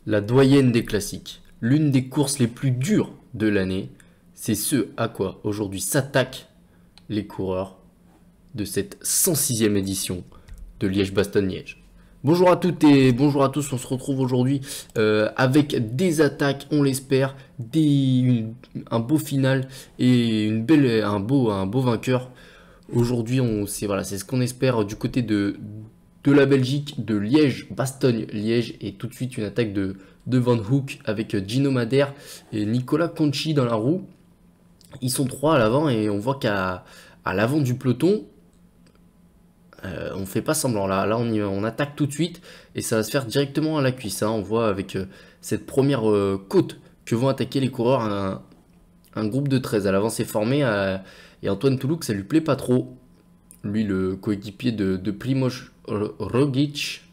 La doyenne des classiques, l'une des courses les plus dures de l'année, c'est ce à quoi aujourd'hui s'attaquent les coureurs de cette 106e édition de Liège-Bastogne-Liège. Bonjour à toutes et bonjour à tous, on se retrouve aujourd'hui avec des attaques, on l'espère, un beau final et un beau vainqueur. Aujourd'hui, c'est ce qu'on espère du côté de la Belgique, de Liège-Bastogne-Liège, et tout de suite une attaque de Van Hoek avec Gino Madère et Nicolas Conchi dans la roue. Ils sont trois à l'avant et on voit qu'à l'avant du peloton, on fait pas semblant. Là on attaque tout de suite et ça va se faire directement à la cuisse. Hein. On voit avec cette première côte que vont attaquer les coureurs un groupe de 13. À l'avant c'est formé et Antoine Toulouk, ça lui plaît pas trop. Lui, le coéquipier de Primož Roglič,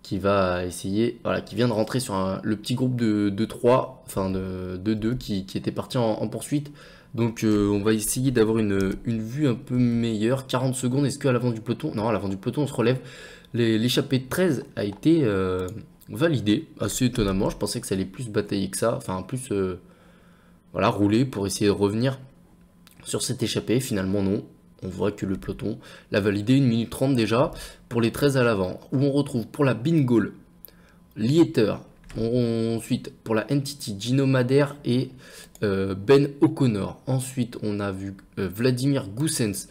qui va essayer, qui vient de rentrer sur le petit groupe de 3, enfin de 2 qui était parti en poursuite. Donc on va essayer d'avoir une vue un peu meilleure. 40 secondes, est-ce qu'à l'avant du peloton? Non, à l'avant du peloton on se relève. L'échappée de 13 a été validée, assez étonnamment. Je pensais que ça allait plus batailler que ça, enfin plus rouler pour essayer de revenir sur cette échappée. Finalement non. On voit que le peloton l'a validé 1 minute 30 déjà pour les 13 à l'avant. Où on retrouve pour la Bingol, Lieter. Ensuite pour la NTT, Gino Madère et Ben O'Connor. Ensuite on a vu Vladimir Goussens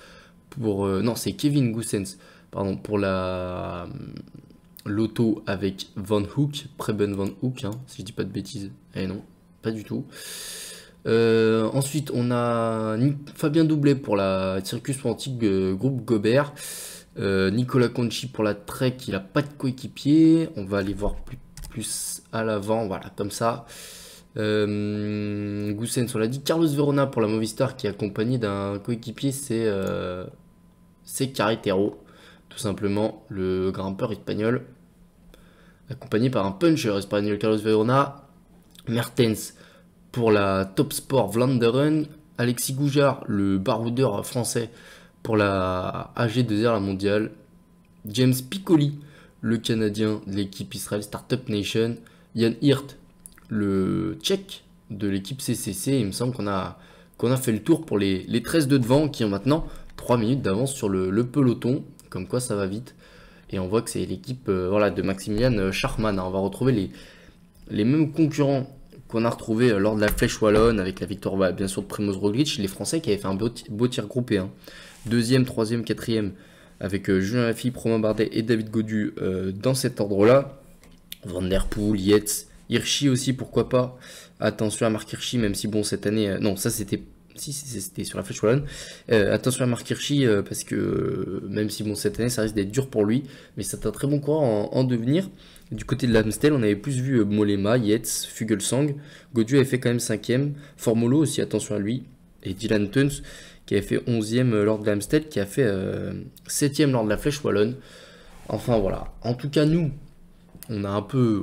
non c'est Kevin Goussens pardon, pour la l'auto avec Van Hoek, Preben Van Hoek, hein, si je dis pas de bêtises. Eh non, pas du tout. Ensuite on a Fabien Doublet pour la Circus Antique groupe Gobert, Nicolas Conchi pour la Trek, il n'a pas de coéquipier. On va aller voir plus à l'avant, voilà comme ça. Goussens on l'a dit. Carlos Verona pour la Movistar qui est accompagné d'un coéquipier, c'est Carretero, tout simplement, le grimpeur espagnol, accompagné par un puncher espagnol, Carlos Verona. Mertens pour la Top Sport Vlaanderen, Alexis Goujard, le baroudeur français, pour la AG2R, la mondiale. James Piccoli, le Canadien de l'équipe Israel Startup Nation. Jan Hirt, le Tchèque de l'équipe CCC. Il me semble qu'on a fait le tour pour les 13 de devant qui ont maintenant 3 minutes d'avance sur le peloton. Comme quoi ça va vite. Et on voit que c'est l'équipe de Maximilian Schachmann. On va retrouver les mêmes concurrents qu'on a retrouvé lors de la Flèche Wallonne avec la victoire bien sûr de Primož Roglič, les Français qui avaient fait un beau tir groupé. Hein. 2e, 3e, 4e avec Julien Lafilippe, Romain Bardet et David Gaudu dans cet ordre-là. Van der Poel, Yates, Hirschi aussi, pourquoi pas. Attention à Marc Hirschi, même si bon cette année... non, ça c'était sur la Flèche Wallonne. Attention à Marc Hirschi parce que même si bon cette année ça risque d'être dur pour lui, mais c'est un très bon coureur en devenir. Du côté de l'Amstel, on avait plus vu Mollema, Yates, Fuglsang. Gaudu avait fait quand même 5e. Formolo aussi, attention à lui. Et Dylan Teuns qui avait fait 11e lors de l'Amstel, qui a fait 7e lors de la Flèche Wallonne. Enfin voilà. En tout cas, nous, on a un peu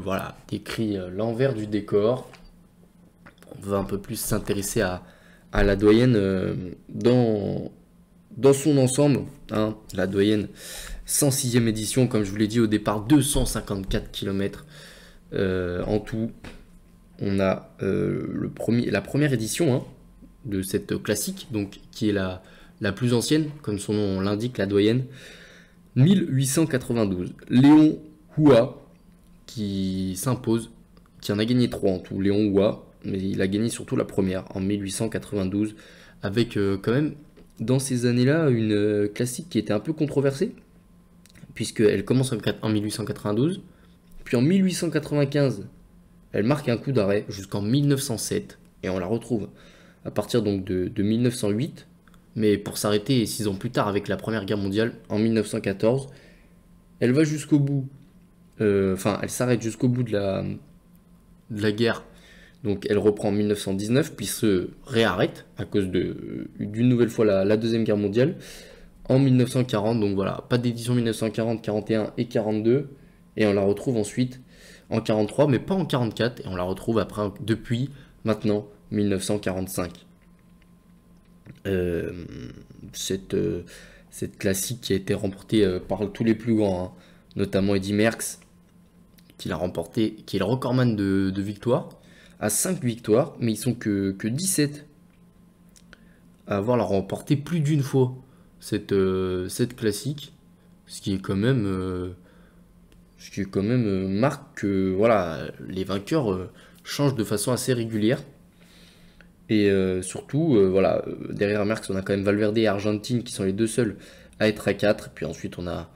décrit l'envers du décor. On va un peu plus s'intéresser à la doyenne dans son ensemble. Hein, la doyenne 106e édition, comme je vous l'ai dit au départ, 254 km en tout. On a la première édition de cette classique, donc qui est la plus ancienne, comme son nom l'indique, la doyenne, 1892. Léon Hua qui s'impose, qui en a gagné 3 en tout, Léon Hua, mais il a gagné surtout la première en 1892, avec quand même dans ces années-là une classique qui était un peu controversée, puisqu'elle commence en 1892, puis en 1895, elle marque un coup d'arrêt jusqu'en 1907, et on la retrouve à partir donc de 1908, mais pour s'arrêter 6 ans plus tard avec la Première Guerre mondiale, en 1914. Elle va jusqu'au bout, elle s'arrête jusqu'au bout de la guerre Donc elle reprend en 1919, puis se réarrête à cause d'une nouvelle fois la Deuxième Guerre mondiale en 1940. Donc voilà, pas d'édition 1940, 41 et 42. Et on la retrouve ensuite en 43, mais pas en 44. Et on la retrouve après, depuis maintenant 1945. Cette classique qui a été remportée par tous les plus grands, hein, notamment Eddy Merckx, qui l'a remporté, qui est le recordman de victoires, à 5 victoires, mais ils sont que 17 à avoir la remporté plus d'une fois cette classique, ce qui est quand même marque que voilà, les vainqueurs changent de façon assez régulière. Et surtout, voilà, derrière Merckx, on a quand même Valverde et Argentine qui sont les deux seuls à être à 4. Puis ensuite, on a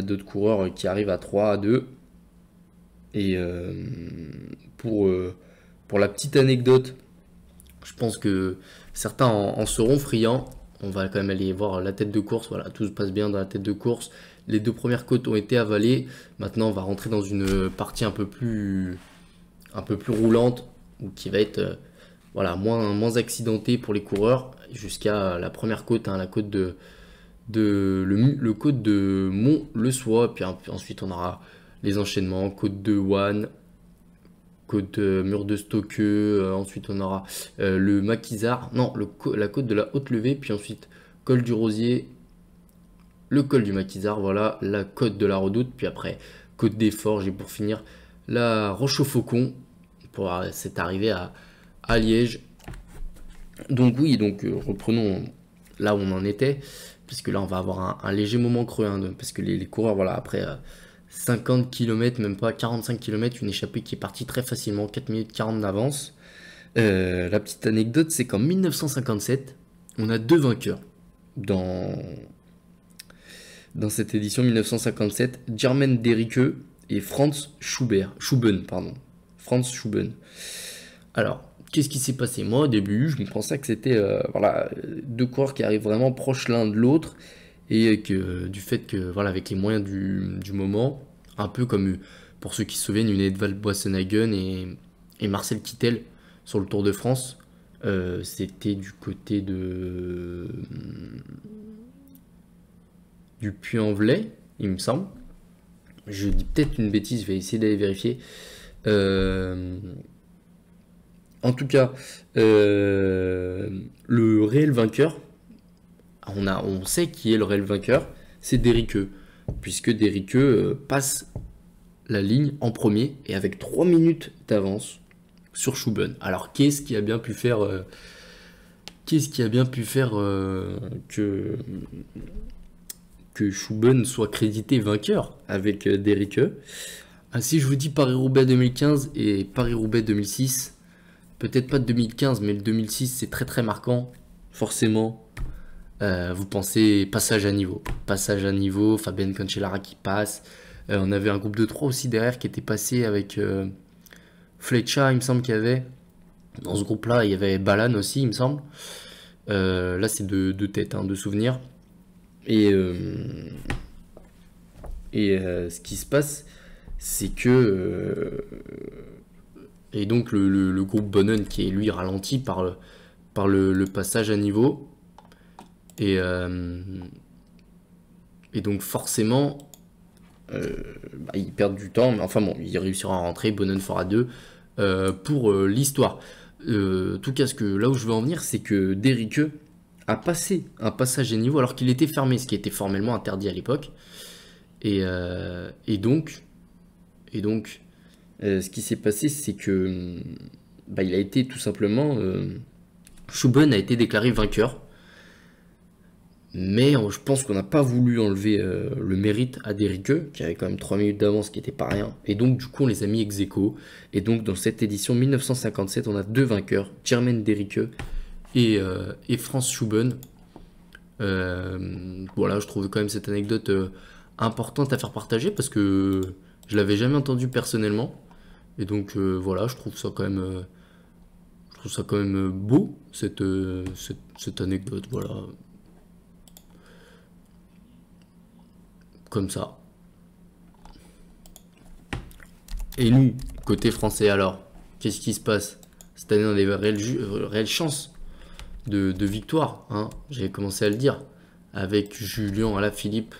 d'autres coureurs qui arrivent à 3, à 2. Et pour la petite anecdote, je pense que certains en seront friands. On va quand même aller voir la tête de course. Voilà, tout se passe bien dans la tête de course. Les deux premières côtes ont été avalées. Maintenant, on va rentrer dans une partie un peu plus roulante, ou qui va être voilà, moins accidentée pour les coureurs, jusqu'à la première côte, hein, la côte le côte de Mont-le-Soie. Puis ensuite, on aura les enchaînements, côte de Wanne, côte mur de Stoke, ensuite on aura le Maquisard, non, la côte de la Haute-Levée, puis ensuite col du Rosier, le col du Maquisard, voilà, la côte de la Redoute, puis après côte des Forges, et pour finir la Roche-au-Faucon, pour cette arrivée à Liège. Donc oui, reprenons là où on en était, puisque là on va avoir un léger moment creux, hein, parce que les coureurs, voilà, après 50 km, même pas 45 km, une échappée qui est partie très facilement, 4 minutes 40 d'avance. La petite anecdote, c'est qu'en 1957, on a deux vainqueurs dans cette édition 1957, Jermaine Derricke et Franz Schuben, pardon. Franz Schuben. Alors, qu'est-ce qui s'est passé? Moi, au début, je me pensais que c'était voilà, deux coureurs qui arrivent vraiment proches l'un de l'autre, et que du fait que, voilà, avec les moyens du moment, un peu comme, pour ceux qui se souviennent, une Edvald Boasson-Hagen et Marcel Kittel sur le Tour de France, c'était du côté du Puy-en-Velay, il me semble. Je dis peut-être une bêtise, je vais essayer d'aller vérifier. En tout cas, le réel vainqueur, on sait qui est le réel vainqueur, c'est Derricke, puisque Derricke passe la ligne en premier et avec 3 minutes d'avance sur Schuben. Alors qu'est-ce qui a bien pu faire que Schuben soit crédité vainqueur avec Derricke? Si je vous dis Paris-Roubaix 2015 et Paris-Roubaix 2006, peut-être pas de 2015, mais le 2006 c'est très très marquant, forcément. Vous pensez passage à niveau. Passage à niveau, Fabian Cancellara qui passe. On avait un groupe de 3 aussi derrière qui était passé avec Flecha, il me semble qu'il y avait. Dans ce groupe-là, il y avait Balan aussi, il me semble. Là, c'est de tête, hein, de souvenirs. Et ce qui se passe, c'est que... et donc, le groupe Bonnen qui est, lui, ralenti par le passage à niveau. Et donc, forcément... ils perdent du temps, mais enfin bon, il réussira à rentrer, Bonnen fera 2 pour l'histoire. En tout cas, là où je veux en venir, c'est que Derricke a passé un passage à niveau alors qu'il était fermé, ce qui était formellement interdit à l'époque. Et donc, ce qui s'est passé, c'est que il a été tout simplement... Schuben a été déclaré vainqueur. Mais je pense qu'on n'a pas voulu enlever le mérite à Derricke, qui avait quand même 3 minutes d'avance, qui n'était pas rien. Et donc, du coup, on les a mis ex aequo. Et donc, dans cette édition 1957, on a deux vainqueurs, Jermaine Derricke et Franz Schuben. Voilà, je trouve quand même cette anecdote importante à faire partager, parce que je l'avais jamais entendu personnellement. Et donc, voilà, je trouve ça quand même beau, cette anecdote, voilà. Comme ça. Et nous, côté français alors, qu'est-ce qui se passe? cette année, on a des réelles chances de victoire. Hein. J'avais commencé à le dire. Avec Julien Alaphilippe,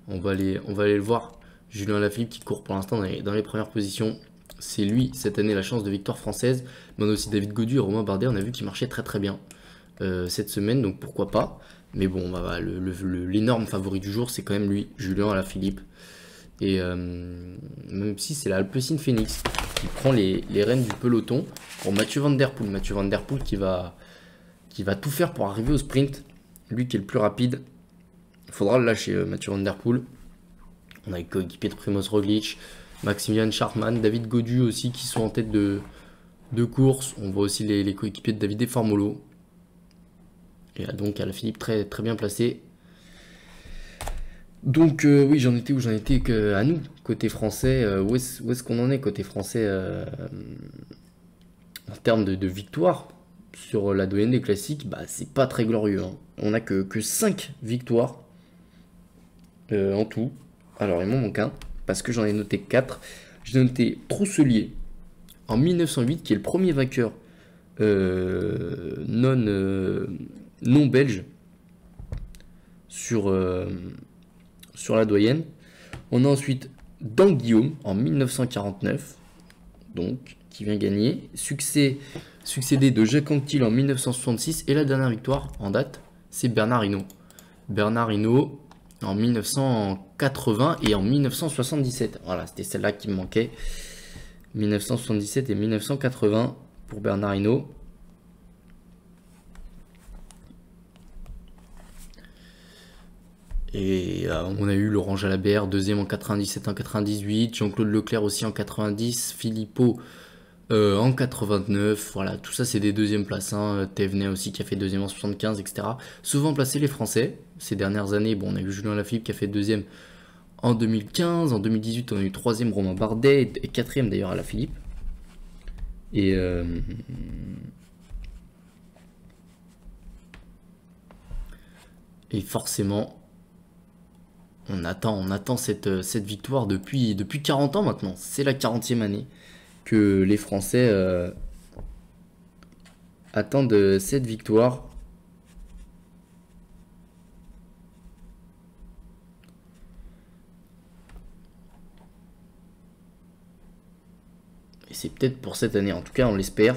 on va aller le voir. Julien Alaphilippe qui court pour l'instant dans les premières positions. C'est lui, cette année, la chance de victoire française. Mais on a aussi David Gaudu et Romain Bardet. On a vu qu'ils marchaient très très bien cette semaine, donc pourquoi pas. Mais bon, l'énorme favori du jour, c'est quand même lui, Julien Alaphilippe. Et même si c'est la Alpecin Phoenix qui prend les rênes du peloton pour Mathieu Van Der Poel. Mathieu Van Der Poel qui va tout faire pour arriver au sprint. Lui qui est le plus rapide. Il faudra le lâcher, Mathieu Van Der Poel. On a les coéquipiers de Primoz Roglic, Maximilian Schachmann, David Gaudu aussi qui sont en tête de course. On voit aussi les coéquipiers de David Formolo. Et là, donc Alaphilippe très, très bien placé. Donc oui, j'en étais où? J'en étais à nous, côté français. Où est-ce qu'on en est côté français en termes de victoire sur la doyenne des classiques? Bah, c'est pas très glorieux. Hein. On a que 5 victoires en tout. Alors, il m'en manque un, parce que j'en ai noté 4. J'ai noté Trousselier en 1908, qui est le premier vainqueur non belge sur la doyenne. On a ensuite Dan Guillaume en 1949, donc qui vient gagner. Succédé de Jacques Anquetil en 1966. Et la dernière victoire en date, c'est Bernard Hinault. Bernard Hinault en 1980 et en 1977. Voilà, c'était celle-là qui me manquait. 1977 et 1980 pour Bernard Hinault. Et on a eu Laurent Jalabert, deuxième en 97, en 98. Jean-Claude Leclerc aussi en 90. Philippot en 89. Voilà, tout ça c'est des deuxièmes places. Hein. Thévenet aussi qui a fait deuxième en 75, etc. Souvent placés les Français. Ces dernières années, bon, on a eu Julien Alaphilippe qui a fait deuxième en 2015. En 2018, on a eu troisième Romain Bardet et quatrième d'ailleurs Alaphilippe. Et forcément, on attend cette victoire depuis 40 ans maintenant. C'est la 40e année que les Français attendent cette victoire. Et c'est peut-être pour cette année, en tout cas on l'espère.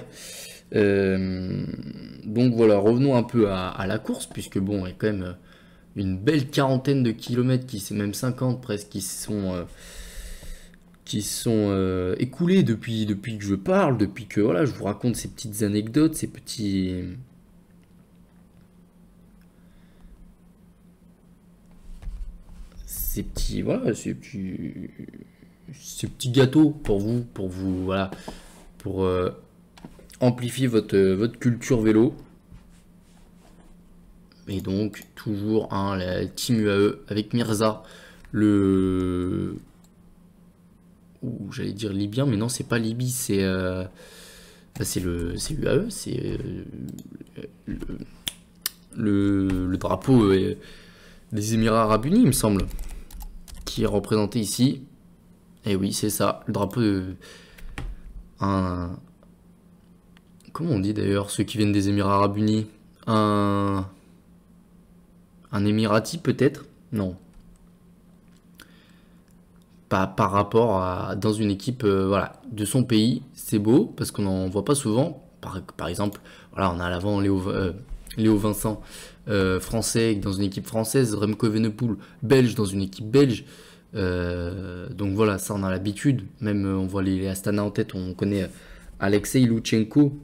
Donc voilà, revenons un peu à la course, puisque bon, il y a quand même une belle quarantaine de kilomètres, c'est même 50 presque, qui sont écoulés depuis que je parle, depuis que voilà, je vous raconte ces petites anecdotes, ces petits gâteaux pour vous voilà, pour amplifier votre culture vélo. Et donc toujours la team UAE avec Mirza, j'allais dire libyen, mais non, c'est pas Libye, c'est UAE, c'est le drapeau des Émirats Arabes Unis, il me semble, qui est représenté ici. Et oui, c'est ça, le drapeau de comment on dit d'ailleurs ceux qui viennent des Émirats Arabes Unis, un Émirati peut-être, non. Par rapport à dans une équipe voilà, de son pays, c'est beau parce qu'on n'en voit pas souvent. Par exemple, voilà, on a à l'avant Léo Vincent, français dans une équipe française, Remco Evenepoel, belge dans une équipe belge. Donc voilà, ça on a l'habitude. Même on voit les Astana en tête, on connaît Alexei Loutchenko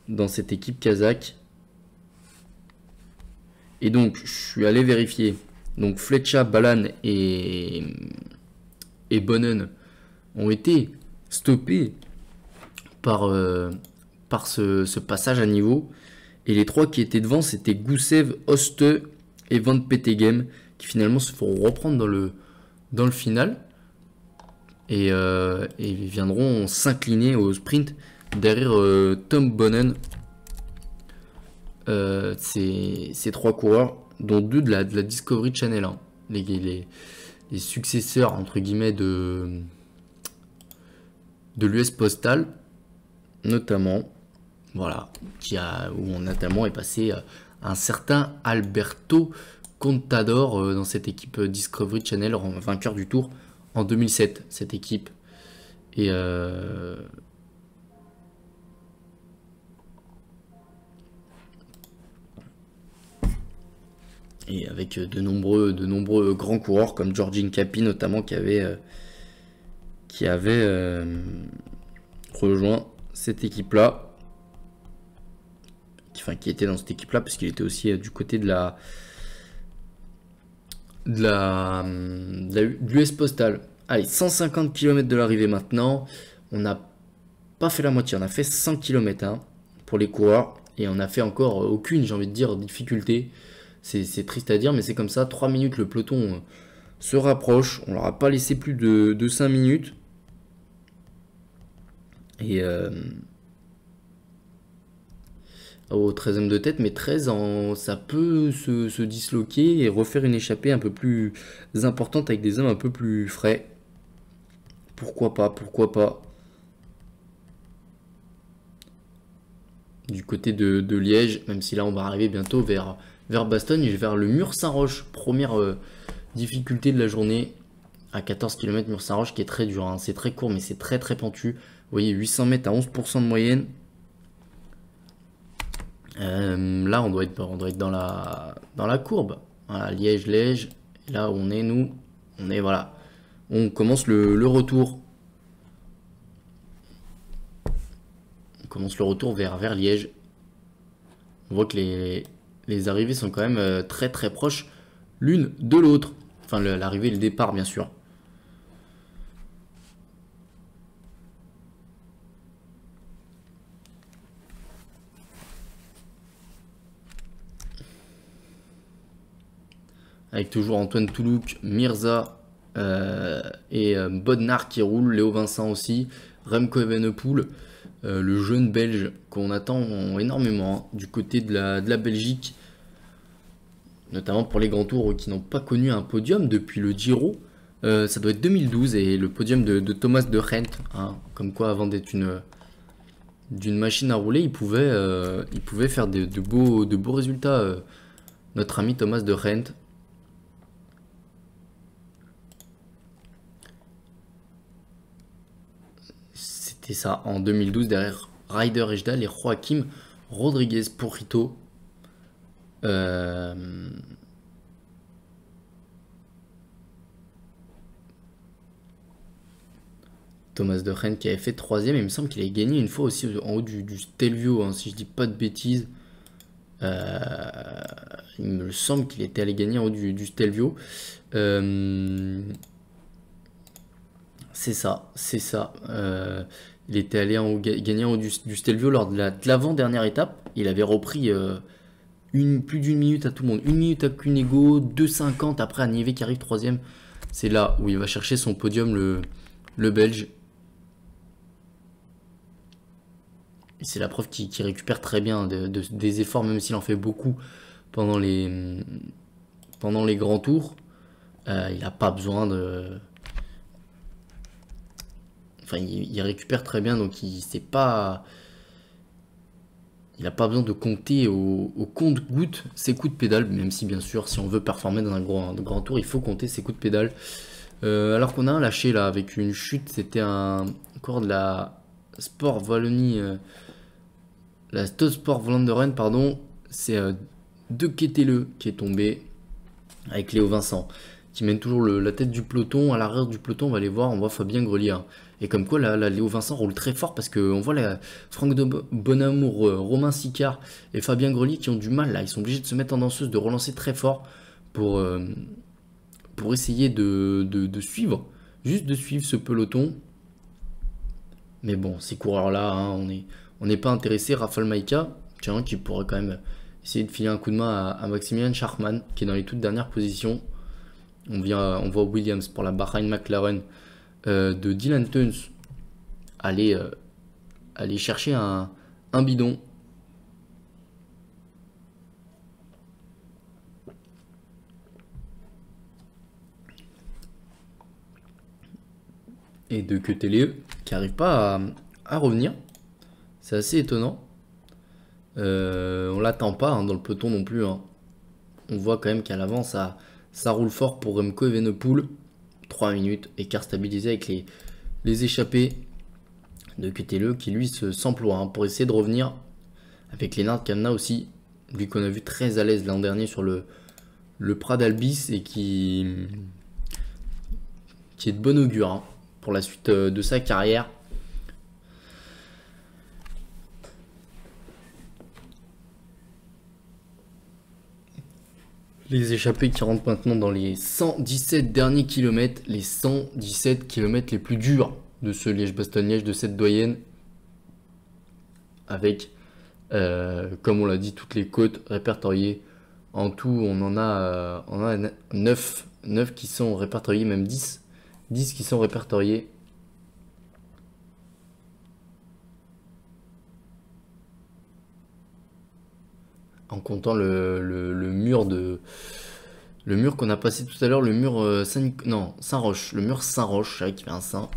dans cette équipe kazakh. Et donc je suis allé vérifier. Donc Fletcha, Balan et Bonnen ont été stoppés par ce passage à niveau. Et les trois qui étaient devant, c'était Goussev, Oste et Van Petegem, qui finalement se feront reprendre dans le final. Et ils viendront s'incliner au sprint derrière Tom Bonnen. Ces trois coureurs, dont deux de la Discovery Channel, hein. Les successeurs entre guillemets de l'US Postal notamment. Voilà, où notamment est passé un certain Alberto Contador dans cette équipe Discovery Channel, vainqueur du Tour en 2007, cette équipe. Et avec de nombreux grands coureurs comme Georgine Capi notamment qui avait rejoint cette équipe-là. Qui était dans cette équipe-là, parce qu'il était aussi du côté de l'US Postal. Allez, 150 km de l'arrivée maintenant. On n'a pas fait la moitié, on a fait 100 km hein, pour les coureurs. Et on n'a fait encore aucune, j'ai envie de dire, difficulté. C'est triste à dire, mais c'est comme ça. 3 minutes, le peloton se rapproche. On leur a pas laissé plus de 5 minutes. Et au 13e de tête, mais 13 ça peut se disloquer et refaire une échappée un peu plus importante avec des hommes un peu plus frais. Pourquoi pas, pourquoi pas. Du côté de Liège, même si là on va arriver bientôt vers Bastogne et vers le mur Saint-Roch. Première difficulté de la journée à 14 km, mur Saint-Roch qui est très dur. Hein. C'est très court mais c'est très pentu. Vous voyez, 800 mètres à 11% de moyenne. Là on doit être dans la courbe. Voilà, Liège. Et là où on est, nous, voilà. On commence le retour. On commence le retour vers Liège. On voit que les arrivées sont quand même très proches l'une de l'autre. Enfin, l'arrivée et le départ, bien sûr. Avec toujours Antoine Toulouk, Mirza et Bodnar qui roule, Léo Vincent aussi, Remco Evenepoel, le jeune belge qu'on attend énormément hein, du côté de la Belgique, notamment pour les grands tours qui n'ont pas connu un podium depuis le Giro. Ça doit être 2012 et le podium de Thomas de Gendt, hein, comme quoi avant d'être d'une machine à rouler, il pouvait faire de beaux résultats. Notre ami Thomas de Gendt. C'était ça en 2012 derrière Ryder Ejda et Joaquim Rodriguez Porrito. Thomas de Gendt qui avait fait 3ème, il me semble qu'il avait gagné une fois aussi en haut du Stelvio, hein, si je dis pas de bêtises. Il me semble qu'il était allé gagner en haut du Stelvio. C'est ça. Il était allé gagner en haut du Stelvio lors de l'avant-dernière étape. Il avait repris plus d'une minute à tout le monde. 1 minute à Cunego, 2,50 après à Nivet qui arrive 3ème. C'est là où il va chercher son podium, le Belge. Et c'est la preuve qu'il récupère très bien des efforts, même s'il en fait beaucoup pendant les grands tours. Il n'a pas besoin de... Enfin, il récupère très bien, donc il n'a pas besoin de compter au compte-goutte ses coups de pédale, même si bien sûr, si on veut performer dans un grand tour, il faut compter ses coups de pédale. Alors qu'on a un lâché là, avec une chute, c'était encore de la Sport Wallonie, la Sport Vlaanderen, pardon, c'est De Ketele qui est tombé avec Léo Vincent, qui mène toujours la tête du peloton. À l'arrière du peloton, on va aller voir, on voit Fabien Grelier. Hein. Et comme quoi, là, Léo Vincent roule très fort parce qu'on voit Franck de Bonamour, Romain Sicard et Fabien Grelier qui ont du mal là. Ils sont obligés de se mettre en danseuse, de relancer très fort pour essayer de suivre, juste de suivre ce peloton. Mais bon, ces coureurs-là, hein, on n'est pas intéressé. Rafał Majka, tiens, qui pourrait quand même essayer de filer un coup de main à Maximilian Schachmann, qui est dans les toutes dernières positions. On voit Williams pour la Bahrain McLaren de Dylan Teuns aller chercher un bidon. Et de Ketele qui n'arrive pas à revenir. C'est assez étonnant. On l'attend pas hein, dans le peloton non plus. Hein. On voit quand même qu'à l'avant, ça roule fort pour Remco Evenepoel. 3 minutes, écart stabilisé avec les échappées de Ketele qui lui s'emploie hein, pour essayer de revenir avec Lennart Kemna aussi. Lui qu'on a vu très à l'aise l'an dernier sur le Prades Albis et qui est de bon augure hein, pour la suite de sa carrière. Les échappées qui rentrent maintenant dans les 117 derniers kilomètres, les 117 kilomètres les plus durs de ce Liège-Bastogne-Liège, de cette doyenne, avec, comme on l'a dit, toutes les côtes répertoriées. En tout, on a 9 qui sont répertoriés, même 10 qui sont répertoriés. En comptant le mur qu'on a passé tout à l'heure, le mur Saint-Roch, le mur Saint-Roch, qui fait un Saint.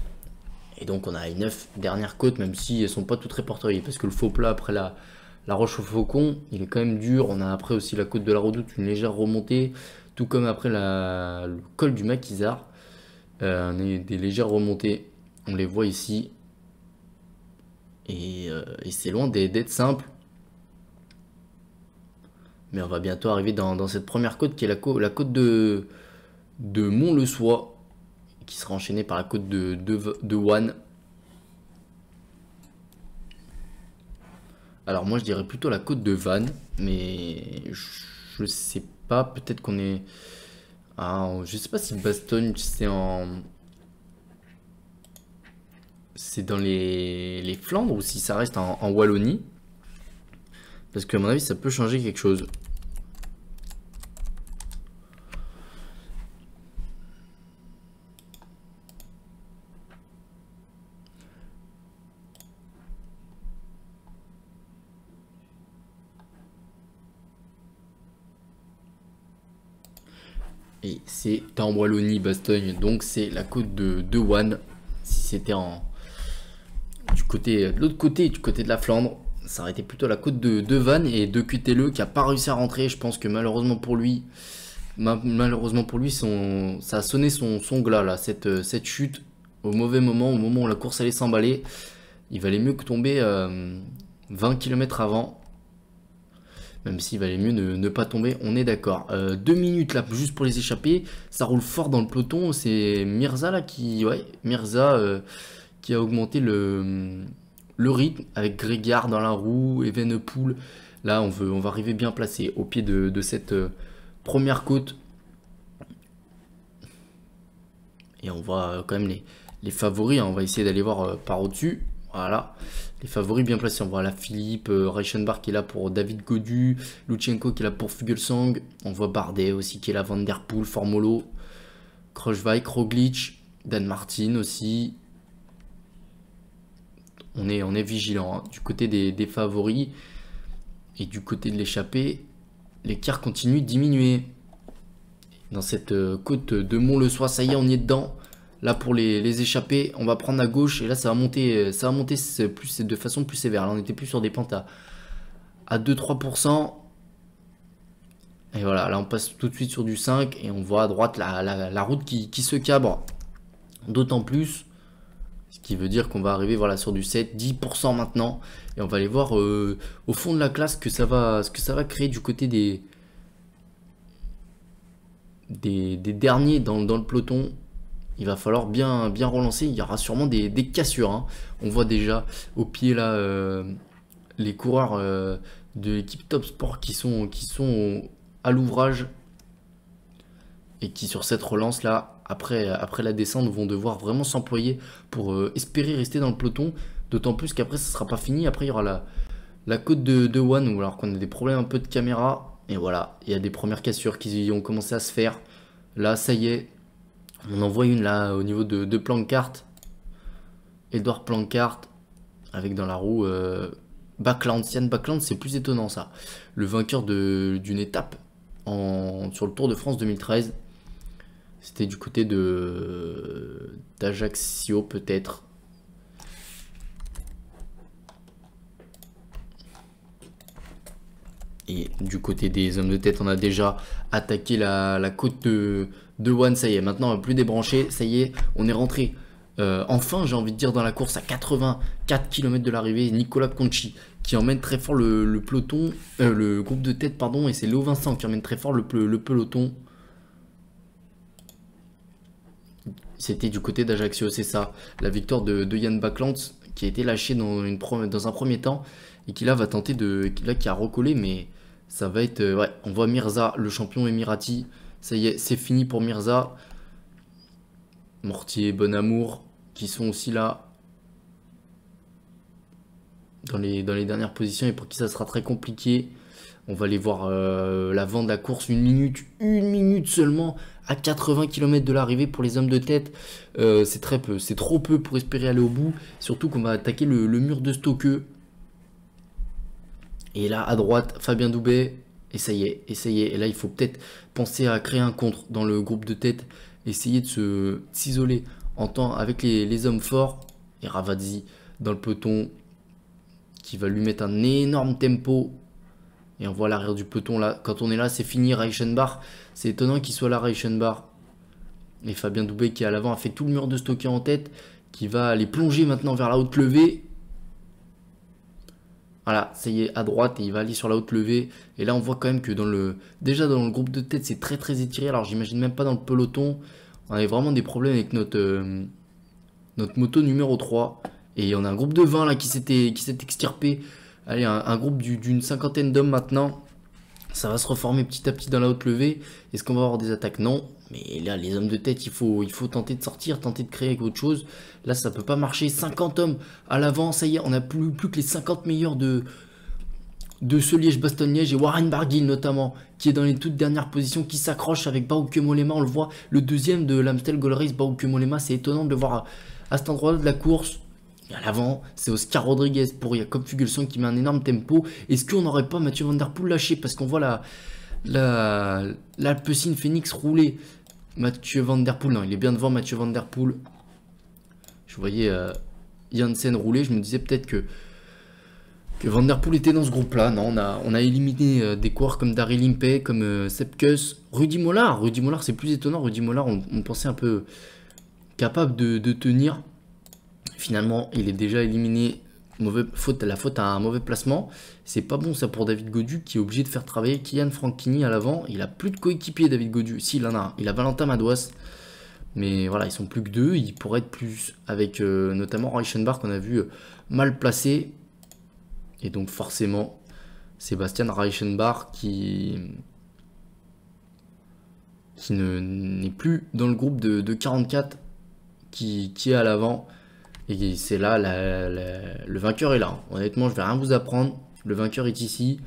Et donc on a les 9 dernières côtes, même si elles sont pas toutes répertoriées, parce que le faux plat après la Roche au Faucon, il est quand même dur. On a après aussi la côte de la Redoute, une légère remontée, tout comme après le col du Maquisard. On a des légères remontées, on les voit ici. Et c'est loin d'être simple. Mais on va bientôt arriver dans cette première côte qui est la côte de Mont-le-Soie, qui sera enchaînée par la côte de Wanne. Alors moi je dirais plutôt la côte de Vannes, mais je sais pas, peut-être qu'on est... Ah, je sais pas si Bastogne c'est dans les Flandres ou si ça reste en Wallonie. Parce qu'à mon avis ça peut changer quelque chose. Et c'est en Wallonie, Bastogne, donc c'est la côte de Wanne. Si c'était de l'autre côté, du côté de la Flandre, ça aurait été plutôt la côte de Vannes et de Ketele qui a pas réussi à rentrer. Je pense que malheureusement pour lui, ça a sonné son glas là, cette chute au mauvais moment, au moment où la course allait s'emballer. Il valait mieux que tomber 20 km avant. Même s'il valait mieux ne pas tomber, on est d'accord. 2 minutes là, juste pour les échapper. Ça roule fort dans le peloton. C'est Mirza là qui a augmenté le rythme avec Grégard dans la roue, Evenepoel. Là, on va arriver bien placé au pied de cette première côte. Et on voit quand même les favoris. Hein. On va essayer d'aller voir par au-dessus. Voilà, les favoris bien placés. On voit la Philippe, Reichenbach qui est là pour David Gaudu, Lutsenko qui est là pour Fuglsang. On voit Bardet aussi qui est là, Van Der Poel, Formolo, Kruijswijk, Roglic, Dan Martin aussi. On est vigilant hein. Du côté des favoris et du côté de l'échappée, l'écart continue de diminuer. Dans cette côte de Mont-le-Soie, ça y est, on y est dedans. Là pour les échappées, on va prendre à gauche et là ça va monter plus, de façon plus sévère. Là on était plus sur des pentes à 2-3%. Et voilà, là on passe tout de suite sur du 5 et on voit à droite la route qui se cabre. D'autant plus, ce qui veut dire qu'on va arriver voilà, sur du 7-10% maintenant. Et on va aller voir au fond de la classe ce que ça va créer du côté des derniers dans le peloton. Il va falloir bien relancer. Il y aura sûrement des cassures. Hein. On voit déjà au pied là les coureurs de l'équipe Top Sport qui sont à l'ouvrage et qui sur cette relance là, après la descente, vont devoir vraiment s'employer pour espérer rester dans le peloton. D'autant plus qu'après ça sera pas fini. Après il y aura la côte de Wanne où alors qu'on a des problèmes un peu de caméra. Et voilà, il y a des premières cassures qui ont commencé à se faire. Là ça y est. On en voit une là au niveau de Plancart. Edouard Plancart avec dans la roue Backland. Yann Backland, c'est plus étonnant ça. Le vainqueur d'une étape sur le Tour de France 2013. C'était du côté d'Ajaccio peut-être. Et du côté des hommes de tête, on a déjà attaqué la côte de One. Ça y est, maintenant on va plus débrancher. Ça y est, on est rentré. Enfin, j'ai envie de dire, dans la course à 84 km de l'arrivée. Nicolas Conchi qui emmène très fort le peloton, le groupe de tête, pardon. Et c'est Léo Vincent qui emmène très fort le peloton. C'était du côté d'Ajaccio, c'est ça. La victoire de Yann Backlands qui a été lâché dans un premier temps. Et qui là va tenter qui a recollé, mais ça va être... ouais, on voit Mirza, le champion émirati. Ça y est, c'est fini pour Mirza. Mortier, Bonamour, qui sont aussi là dans les dernières positions et pour qui ça sera très compliqué. On va aller voir l'avant de la course, une minute seulement à 80 km de l'arrivée pour les hommes de tête. C'est très peu, c'est trop peu pour espérer aller au bout. Surtout qu'on va attaquer le mur de Stoke. Et là à droite, Fabien Doubet. Et ça y est, Et là il faut peut-être penser à créer un contre dans le groupe de tête. Essayer de s'isoler en temps avec les hommes forts. Et Ravazzi dans le peloton qui va lui mettre un énorme tempo. Et on voit l'arrière du peloton là. Quand on est là, c'est fini. Reichenbach, c'est étonnant qu'il soit là, Reichenbach. Et Fabien Doubet qui à l'avant a fait tout le mur de Stocker en tête. Qui va aller plonger maintenant vers la haute levée. Voilà, ça y est, à droite, et il va aller sur la haute levée. Et là, on voit quand même que déjà dans le groupe de tête, c'est très étiré. Alors, j'imagine même pas dans le peloton. On avait vraiment des problèmes avec notre moto numéro 3. Et on a un groupe de 20 là qui s'est extirpé. Allez, un groupe d'une cinquantaine d'hommes maintenant. Ça va se reformer petit à petit dans la haute levée. Est-ce qu'on va avoir des attaques? Non. Mais là, les hommes de tête, il faut tenter de sortir, tenter de créer autre chose. Là, ça peut pas marcher. 50 hommes à l'avant, ça y est, on a plus que les 50 meilleurs de ce Liège-Bastogne-Liège et Warren Barguil notamment, qui est dans les toutes dernières positions, qui s'accroche avec Bauke Mollema. On le voit, le deuxième de l'Amstel Gold Race, Bauke Mollema. C'est étonnant de le voir à cet endroit-là de la course. Et à l'avant, c'est Oscar Rodriguez pour Jacob Fuglsang qui met un énorme tempo. Est-ce qu'on n'aurait pas Mathieu Van Der Poel lâché? Parce qu'on voit l'Alpecin Phoenix rouler. Mathieu Van Der Poel, non, il est bien devant Mathieu Van Der Poel. Je voyais Janssen rouler, je me disais peut-être que Van Der Poel était dans ce groupe-là. Non, on a éliminé des coureurs comme Daryl Impey, comme Sepkus, Rudy Mollard. Rudy Mollard, c'est plus étonnant. Rudy Mollard, on pensait un peu capable de tenir. Finalement, il est déjà éliminé. La faute à un mauvais placement. C'est pas bon ça pour David Gaudu qui est obligé de faire travailler Kylian Franchini à l'avant. Il a plus de coéquipier David Gaudu. Si, il en a un. Il a Valentin Madouas. Mais voilà, ils sont plus que deux. Il pourrait être plus avec notamment Reichenbach qu'on a vu mal placé. Et donc forcément, Sébastien Reichenbach qui n'est plus dans le groupe de 44 qui est à l'avant. Et c'est là, le vainqueur est là. Honnêtement, je vais rien vous apprendre. Le vainqueur est ici.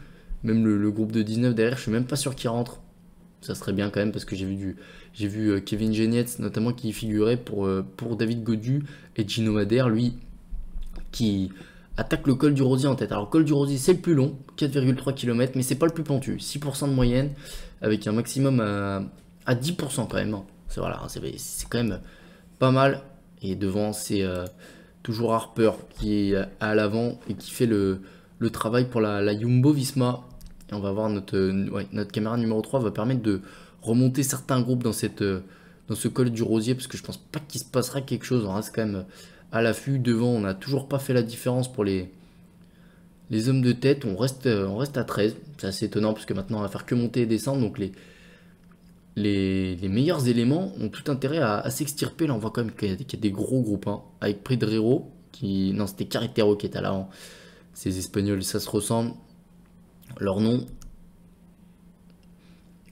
Même le groupe de 19 derrière, je suis même pas sûr qu'il rentre. Ça serait bien quand même parce que j'ai vu Kevin Genietz notamment qui figurait pour David Gaudu et Gino Madère, lui, qui attaque le col du Rosier en tête. Alors, le col du Rosier, c'est le plus long, 4,3 km, mais c'est pas le plus pentu. 6% de moyenne, avec un maximum à 10% quand même. Voilà, c'est quand même pas mal. Et devant, c'est toujours Harper qui est à l'avant et qui fait le travail pour la Jumbo Visma. Et on va voir notre caméra numéro 3 va permettre de remonter certains groupes dans ce col du Rosier parce que je pense pas qu'il se passera quelque chose. On reste quand même à l'affût. Devant, on n'a toujours pas fait la différence pour les hommes de tête. On reste à 13. C'est assez étonnant parce que maintenant, on va faire que monter et descendre. Donc les meilleurs éléments ont tout intérêt à s'extirper. Là, on voit quand même qu'il y a des gros groupes. Hein, avec Pedrero, non, c'était Carretero qui était là. Hein. Ces Espagnols, ça se ressemble. Leur nom.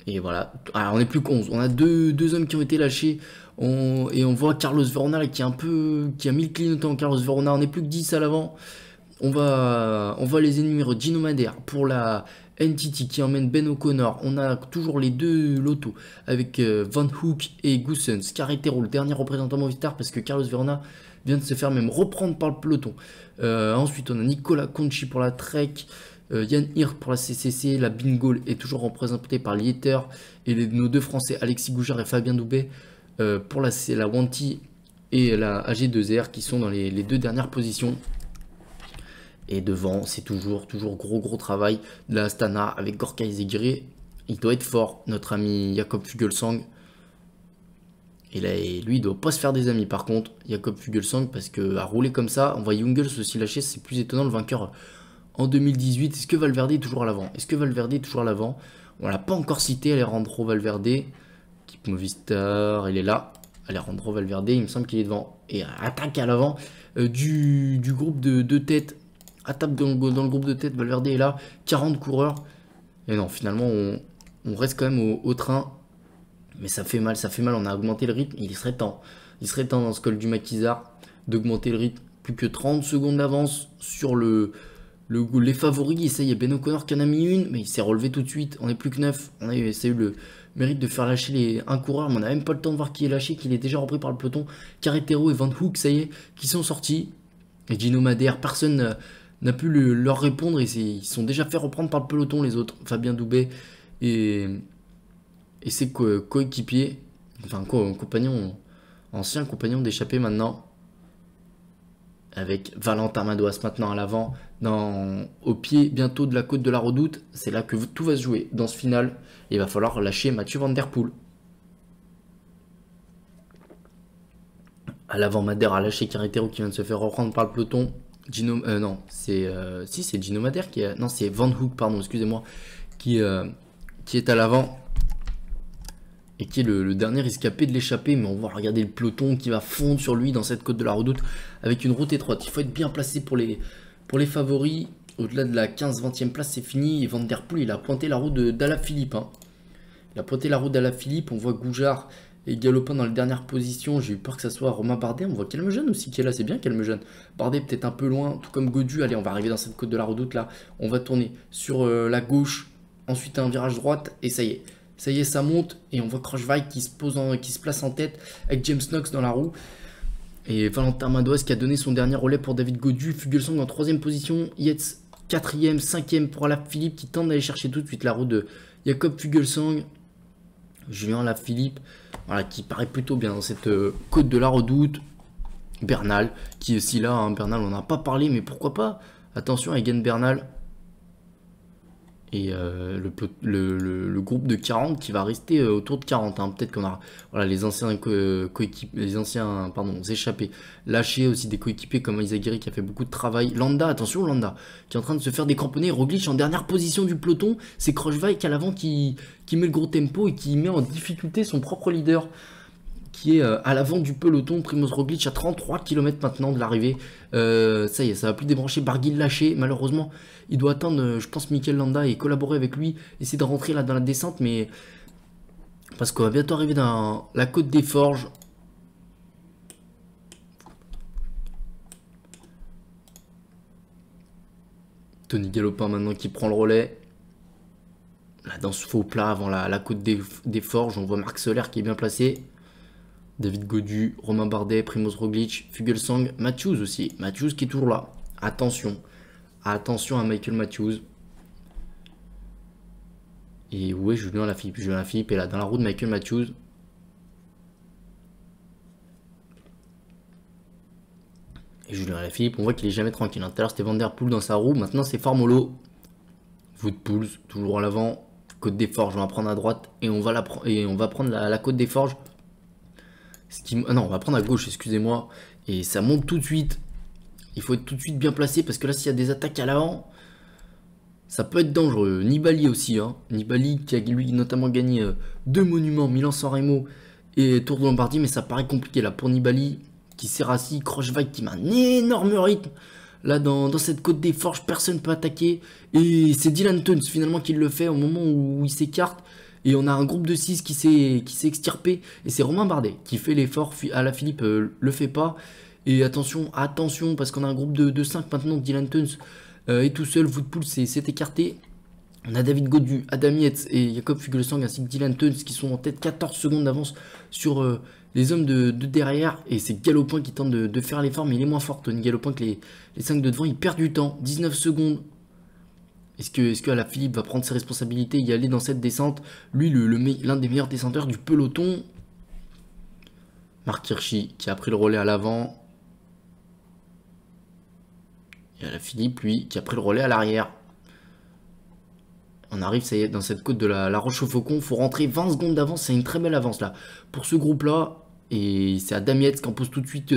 Et voilà. Alors, on n'est plus qu'11. On a deux hommes qui ont été lâchés. Et on voit Carlos Verona là, qui a mis le clignotant. Carlos Verona, on n'est plus que 10 à l'avant. On va les énumérer. Gino Madère pour la NTT qui emmène Ben O'Connor. On a toujours les deux lotos avec Van Hook et Goossens. Carretero, le dernier représentant Movistar parce que Carlos Verona vient de se faire même reprendre par le peloton. Ensuite, on a Nicolas Conchi pour la Trek. Yann Hirt pour la CCC. La Bingol est toujours représentée par Lieter. Et nos deux Français, Alexis Goujard et Fabien Doubet, pour la Wanty et la AG2R qui sont dans les deux dernières positions. Et devant, c'est toujours gros travail de la Astana avec Gorka Izagirre. Il doit être fort, notre ami Jakob Fuglsang. Et là, lui, il doit pas se faire des amis par contre, Jakob Fuglsang, parce que à rouler comme ça, on voit Jungels aussi lâcher, c'est plus étonnant. Le vainqueur en 2018, est-ce que Valverde est toujours à l'avant? Est-ce que Valverde est toujours à l'avant? On l'a pas encore cité, Alejandro Valverde. Équipe Movistar, il est là. Alejandro Valverde, il me semble qu'il est devant. Et attaque à l'avant du groupe de tête. Attaque dans le groupe de tête, Valverde est là. 40 coureurs. Et non, finalement, on reste quand même au train. Mais ça fait mal, on a augmenté le rythme. Il serait temps dans ce col du Maquisard d'augmenter le rythme. Plus que 30 secondes d'avance sur les favoris. Et ça, il y a Ben O'Connor qui en a mis une, mais il s'est relevé tout de suite. On est plus que 9. Ça a eu le mérite de faire lâcher un coureur, mais on n'a même pas le temps de voir qui est lâché, qu'il est déjà repris par le peloton. Carretero et Van Hoek, ça y est, qui sont sortis. Et Gino Madère, personne n'a pu leur répondre. Et ils sont déjà fait reprendre par le peloton, les autres. Fabien Doubet et ses coéquipiers, enfin ancien compagnon d'échappée maintenant, avec Valentin Madouas maintenant à l'avant, au pied bientôt de la côte de la Redoute. C'est là que tout va se jouer dans ce final. Et il va falloir lâcher Mathieu Van Der Poel. À l'avant, Madère a lâché Carretero qui vient de se faire reprendre par le peloton. C'est Gino Madère qui est... Non, c'est Van Hoek, pardon, excusez-moi, qui est à l'avant. Et qui est le dernier escapé de l'échappée. Mais on va regarder le peloton qui va fondre sur lui dans cette côte de la Redoute avec une route étroite. Il faut être bien placé pour les favoris. Au-delà de la 15-20e place, c'est fini. Et Van Der Poel, il a pointé la route d'Alaphilippe. Il a pointé la route d'Alaphilippe. On voit Goujard et Galopin dans les dernières positions. J'ai eu peur que ça soit Romain Bardet. On voit Calmejeune aussi qui est là. C'est bien Calmejeune. Bardet peut-être un peu loin, tout comme Godu. Allez, on va arriver dans cette côte de la Redoute là. On va tourner sur la gauche. Ensuite, un virage droite. Et ça y est. Ça y est, ça monte. Et on voit Krochweig qui se place en tête avec James Knox dans la roue. Et Valentin Madouas qui a donné son dernier relais pour David Gaudu. Fuglsang en 3ème position. Yates 4ème, 5ème pour Alaphilippe qui tente d'aller chercher tout de suite la roue de Jakob Fuglsang. Julien Alaphilippe, voilà, qui paraît plutôt bien dans cette côte de la Redoute. Bernal qui est aussi là. Bernal, on n'en a pas parlé, mais pourquoi pas. Attention à Egan Bernal. Et le groupe de 40 qui va rester autour de 40. Peut-être qu'on a les anciens échappés lâchés, aussi des coéquipiers comme Izagirre qui a fait beaucoup de travail. Landa, attention Landa, qui est en train de se faire décramponner. Roglic en dernière position du peloton. C'est Krochweig à l'avant qui met le gros tempo et qui met en difficulté son propre leader, qui est à l'avant du peloton. Primoz Roglic à 33 km maintenant de l'arrivée. Ça y est, ça va plus débrancher. Barguil lâché, malheureusement. Il doit attendre, je pense, Mikel Landa et collaborer avec lui. Essayer de rentrer là dans la descente, mais... Parce qu'on va bientôt arriver dans la côte des Forges. Tony Galopin maintenant qui prend le relais. Là, dans ce faux plat avant la côte des Forges, on voit Marc Soler qui est bien placé. David Gaudu, Romain Bardet, Primoz Roglic, Fuglsang, Matthews aussi. Matthews qui est toujours là. Attention. Attention à Michael Matthews. Et où est Julien Alaphilippe? Julien Alaphilippe est là dans la roue de Michael Matthews. Et Julien Alaphilippe, on voit qu'il est jamais tranquille. Tout à l'heure c'était Van Der Poel dans sa roue. Maintenant c'est Formolo. Wout Poels, toujours à l'avant. Côte des Forges, on va prendre à droite. Et on va prendre la côte des Forges. Non, on va prendre à gauche, excusez-moi. Et ça monte tout de suite. Il faut être tout de suite bien placé parce que là, s'il y a des attaques à l'avant, ça peut être dangereux. Nibali aussi. Nibali qui a lui notamment gagné 2 monuments, Milan-San Remo et Tour de Lombardie. Mais ça paraît compliqué là pour Nibali qui s'est rassis. Krochweig qui met un énorme rythme. Là, dans cette côte des Forges, personne ne peut attaquer. Et c'est Dylan Teuns finalement qui le fait au moment où il s'écarte. Et on a un groupe de 6 qui s'est extirpé. Et c'est Romain Bardet qui fait l'effort. Alaphilippe le fait pas. Et attention, parce qu'on a un groupe de 5 maintenant. Dylan Teuns est tout seul. Wout Poels s'est écarté. On a David Gaudu, Adam Yates et Jakob Fuglsang ainsi que Dylan Teuns qui sont en tête 14 secondes d'avance sur les hommes de derrière. Et c'est Galopin qui tente de faire l'effort, mais il est moins fort. Tony Galopin que les 5 de devant. Il perd du temps. 19 secondes. Est-ce que Alaphilippe va prendre ses responsabilités et y aller dans cette descente? Lui, l'un des meilleurs descendeurs du peloton. Marc Hirschi qui a pris le relais à l'avant. Et Alaphilippe, lui, qui a pris le relais à l'arrière. On arrive, ça y est, dans cette côte de la Roche au Faucon. Il faut rentrer 20 secondes d'avance. C'est une très belle avance là. Pour ce groupe-là. Et c'est Adamietz qui en pose tout de suite,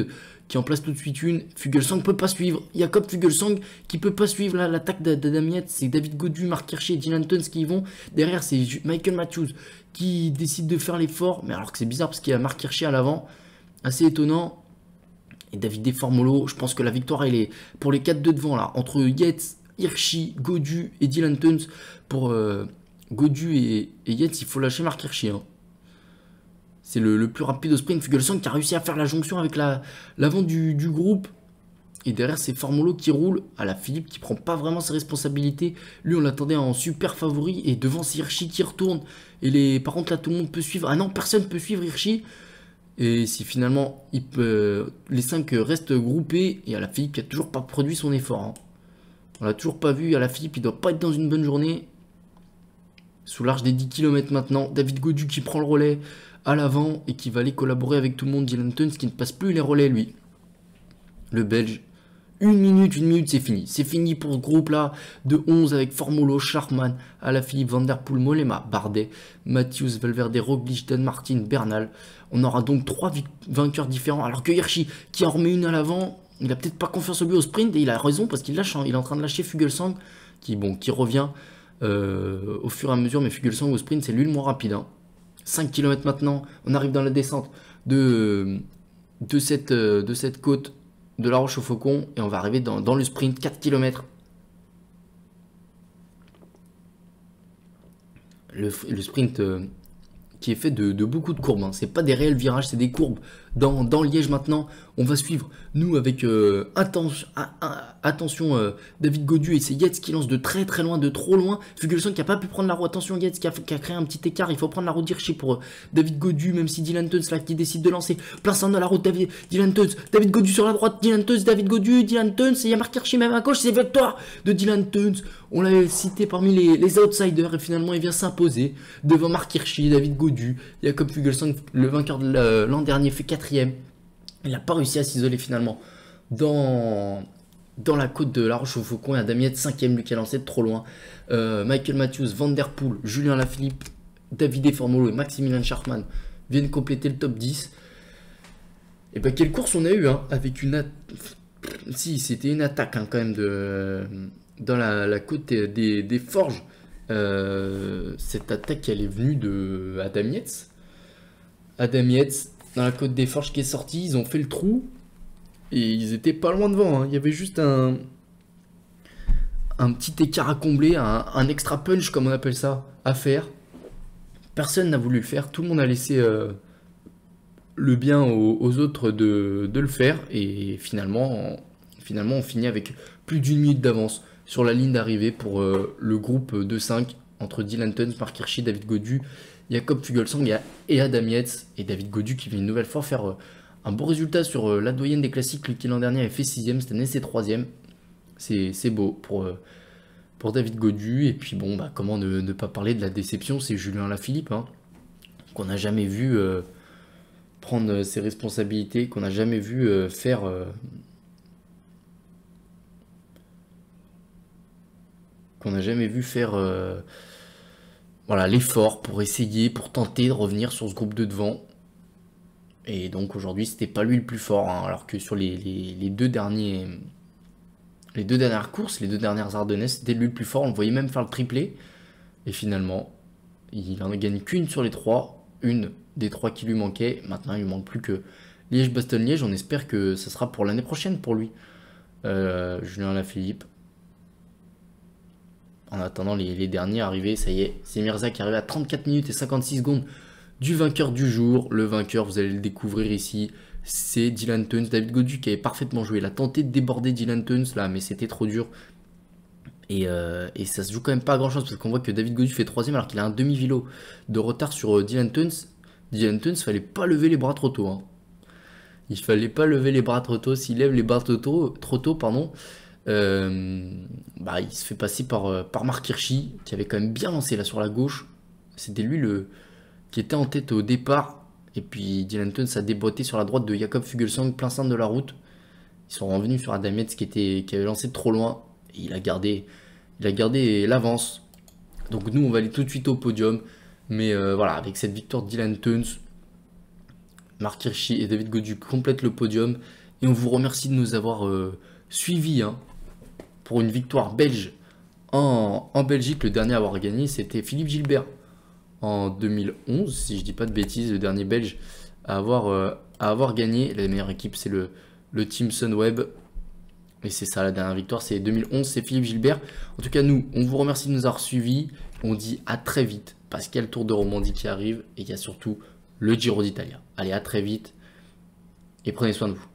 qui en place tout de suite une. Fuglsang peut pas suivre. Jakob Fuglsang qui peut pas suivre l'attaque d'Adamietz. C'est David Gaudu, Marc Hirschi et Dylan Teuns qui y vont. Derrière, c'est Michael Matthews qui décide de faire l'effort. Mais alors que c'est bizarre parce qu'il y a Marc Hirschi à l'avant. Assez étonnant. Et David Deformolo, je pense que la victoire, elle est pour les 4 de devant là. Entre Yates, Hirschi, Gaudu et Dylan Teuns. Pour Gaudu et Yates, il faut lâcher Marc Hirschi. Hein. C'est le plus rapide au sprint. Fuglsang qui a réussi à faire la jonction avec l'avant du groupe. Et derrière, c'est Formolo qui roule. Alaphilippe qui prend pas vraiment ses responsabilités. Lui, on l'attendait en super favori. Et devant, c'est Hirschi qui retourne. Et par contre, là, tout le monde peut suivre. Ah non, personne peut suivre Hirschi. Et si finalement, les 5 restent groupés. Et Alaphilippe qui a toujours pas produit son effort. Hein. On l'a toujours pas vu. Alaphilippe, il doit pas être dans une bonne journée. Sous l'arche des 10 km maintenant. David Gaudu qui prend le relais à l'avant et qui va aller collaborer avec tout le monde. Dylan Teuns qui ne passe plus les relais, lui. Le Belge. Une minute, c'est fini. C'est fini pour ce groupe-là de 11 avec Formolo, Scharmann, Alaphilippe, Van Der Poel, Mollema, Bardet, Matthews, Valverde, Roglic, Dan Martin, Bernal. On aura donc 3 vainqueurs différents. Alors que Hirschi, qui en remet une à l'avant, il a peut-être pas confiance en lui au sprint et il a raison parce qu'il lâche. Hein. Il est en train de lâcher Fuglsang qui revient au fur et à mesure. Mais Fuglsang au sprint, c'est lui le moins rapide. Hein. 5 km maintenant, on arrive dans la descente de cette côte de la Roche au Faucon et on va arriver dans le sprint, 4 km. Le sprint qui est fait de beaucoup de courbes. Hein. C'est pas des réels virages, c'est des courbes. Dans Liège maintenant, on va suivre, nous, avec attention David Gaudu et c'est Yates qui lance de très très loin, de trop loin. Fuglsang qui n'a pas pu prendre la roue. Attention Yates qui a créé un petit écart. Il faut prendre la roue d'Hirschi pour David Gaudu, même si Dylan Teuns là qui décide de lancer. Plein centre de la route, Dylan Teuns, David Gaudu sur la droite, Dylan Teuns, David Gaudu, Dylan Teuns, et il y a Marc Hirschi même à gauche, c'est victoire de Dylan Teuns. On l'avait cité parmi les outsiders et finalement il vient s'imposer devant Marc Hirschi, David Gaudu. Jakob Fuglsang, le vainqueur de l'an dernier, fait 4ème. Il n'a pas réussi à s'isoler finalement dans la côte de la Roche au Faucon. Et Adamietz 5ème, lui qui a lancé de trop loin. Michael Matthews, Van Der Poel, Julien Alaphilippe, David Deformolo et Maximilian Schachmann viennent compléter le top 10. Et ben quelle course on a eu hein, avec si c'était une attaque hein, quand même dans la côte des Forges. Cette attaque elle est venue de Adamietz dans la côte des Forges qui est sortie. Ils ont fait le trou et ils étaient pas loin devant hein. Il y avait juste un petit écart à combler, un extra punch comme on appelle ça à faire. Personne n'a voulu le faire, tout le monde a laissé le bien aux autres de le faire et finalement on finit avec plus d'1 minute d'avance sur la ligne d'arrivée pour le groupe de 5 entre Dylan Teuns, Marc Hirschi, David Gaudu, Jakob Fuglsang et Adamietz. Et David Gaudu qui vient une nouvelle fois faire un beau résultat sur la doyenne des classiques qui l'an dernier avait fait 6ème, cette année c'est 3ème. C'est beau pour David Gaudu. Et puis bon, bah, comment ne pas parler de la déception, c'est Julien Alaphilippe hein, qu'on n'a jamais vu prendre ses responsabilités, qu'on n'a jamais vu faire... voilà, l'effort pour essayer, pour tenter de revenir sur ce groupe de devant. Et donc aujourd'hui c'était pas lui le plus fort hein, alors que sur les deux dernières courses, les 2 dernières Ardennaises, c'était lui le plus fort. On le voyait même faire le triplé et finalement il en a gagné qu'une sur les 3, une des 3 qui lui manquait. Maintenant il lui manque plus que Liège-Bastogne-Liège. On espère que ça sera pour l'année prochaine pour lui. Julien Alaphilippe. En attendant les derniers arrivés, ça y est, c'est Mirza qui arrive à 34 minutes et 56 secondes du vainqueur du jour. Le vainqueur, vous allez le découvrir ici, c'est Dylan Teuns. David Gaudu qui avait parfaitement joué. Il a tenté de déborder Dylan Teuns là, mais c'était trop dur. Et ça se joue quand même pas à grand chose parce qu'on voit que David Gaudu fait 3ème alors qu'il a un demi-vélo de retard sur Dylan Teuns. Dylan Teuns, fallait pas lever les bras trop tôt. Hein. Il fallait pas lever les bras trop tôt. S'il lève les bras trop tôt, pardon. Il se fait passer par Marc Hirschi qui avait quand même bien lancé là sur la gauche. C'était lui qui était en tête au départ et puis Dylan Teuns a déboîté sur la droite de Jakob Fuglsang plein centre de la route. Ils sont revenus sur Adam Yates qui avait lancé trop loin. Et il a gardé l'avance. Donc nous, on va aller tout de suite au podium. Mais voilà, avec cette victoire de Dylan Teuns, Marc Hirschi et David Gaudu complètent le podium. Et on vous remercie de nous avoir suivis hein, pour une victoire belge en Belgique. Le dernier à avoir gagné, c'était Philippe Gilbert en 2011, si je dis pas de bêtises, le dernier belge à avoir gagné. La meilleure équipe, c'est le Team Sunweb. Et c'est ça, la dernière victoire, c'est 2011, c'est Philippe Gilbert. En tout cas, nous, on vous remercie de nous avoir suivis. On dit à très vite, parce qu'il y a le Tour de Romandie qui arrive, et il y a surtout le Giro d'Italia. Allez, à très vite, et prenez soin de vous.